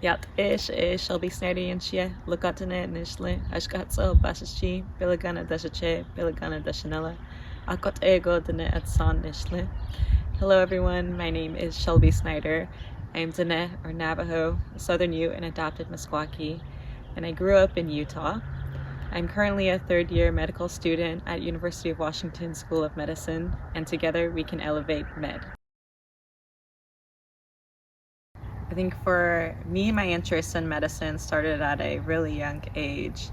Yat ish is Shelby Snyder and Shia, Lukatane Nishle, Ashkatso, Bashachi, Bilagana Dashache, Bilagana Dashanella, Akot Ego Dane at San Nishle. Hello everyone, my name is Shelby Snyder. I am Dane or Navajo, Southern Ute and adopted Meskwaki, and I grew up in Utah. I'm currently a third-year medical student at University of Washington School of Medicine, and together we can elevate med. I think for me, my interest in medicine started at a really young age.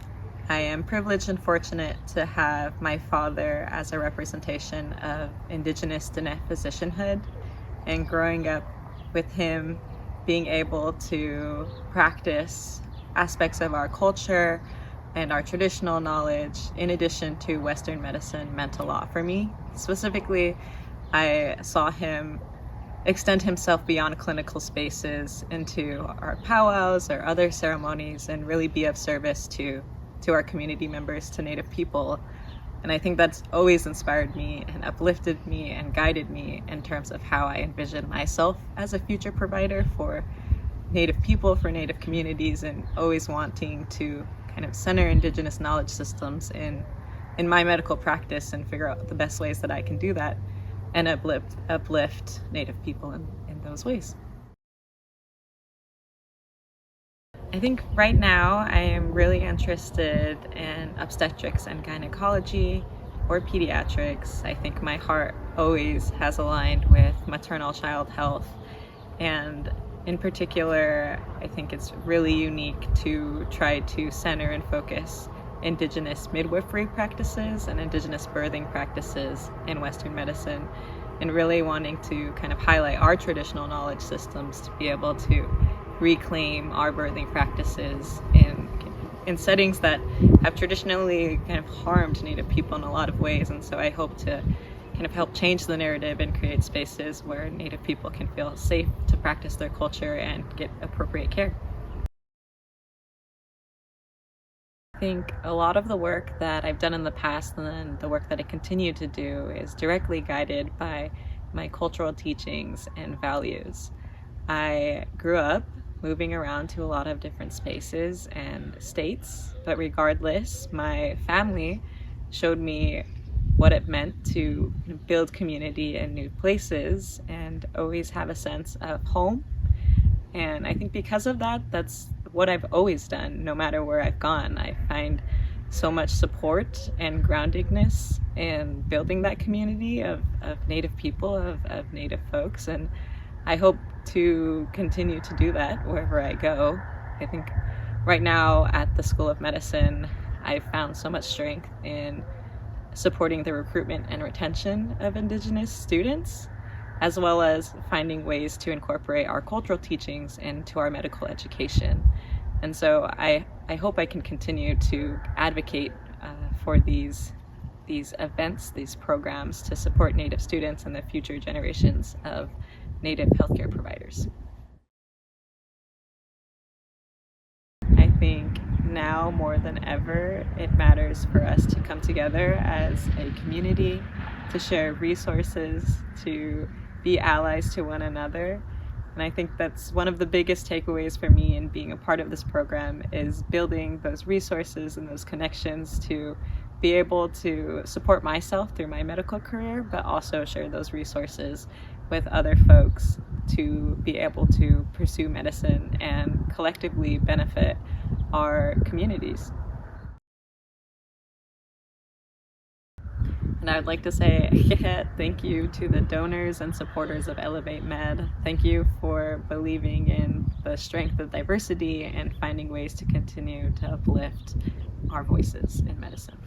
I am privileged and fortunate to have my father as a representation of Indigenous Dene physicianhood, and growing up with him being able to practice aspects of our culture and our traditional knowledge in addition to Western medicine meant a lot for me. Specifically, I saw him extend himself beyond clinical spaces into our powwows or other ceremonies and really be of service to our community members, to Native people. And I think that's always inspired me and uplifted me and guided me in terms of how I envision myself as a future provider for Native people, for Native communities, and always wanting to kind of center Indigenous knowledge systems in my medical practice and figure out the best ways that I can do that and uplift Native people in those ways. I think right now I am really interested in obstetrics and gynecology or pediatrics. I think my heart always has aligned with maternal child health, and in particular, I think it's really unique to try to center and focus Indigenous midwifery practices and Indigenous birthing practices in Western medicine, and really wanting to kind of highlight our traditional knowledge systems to be able to reclaim our birthing practices in settings that have traditionally kind of harmed Native people in a lot of ways. And so I hope to kind of help change the narrative and create spaces where Native people can feel safe to practice their culture and get appropriate care. I think a lot of the work that I've done in the past and then the work that I continue to do is directly guided by my cultural teachings and values. I grew up moving around to a lot of different spaces and states, but regardless, my family showed me what it meant to build community in new places and always have a sense of home. And I think because of that, that's what I've always done, no matter where I've gone. I find so much support and groundedness in building that community of Native people, of Native folks, and I hope to continue to do that wherever I go. I think right now at the School of Medicine, I've found so much strength in supporting the recruitment and retention of Indigenous students, as well as finding ways to incorporate our cultural teachings into our medical education. And so I hope I can continue to advocate for these events, these programs to support Native students and the future generations of Native healthcare providers. I think now more than ever, it matters for us to come together as a community, to share resources, to be allies to one another. And I think that's one of the biggest takeaways for me in being a part of this program, is building those resources and those connections to be able to support myself through my medical career, but also share those resources with other folks to be able to pursue medicine and collectively benefit our communities. And I would like to say thank you to the donors and supporters of ElevateMeD. Thank you for believing in the strength of diversity and finding ways to continue to uplift our voices in medicine.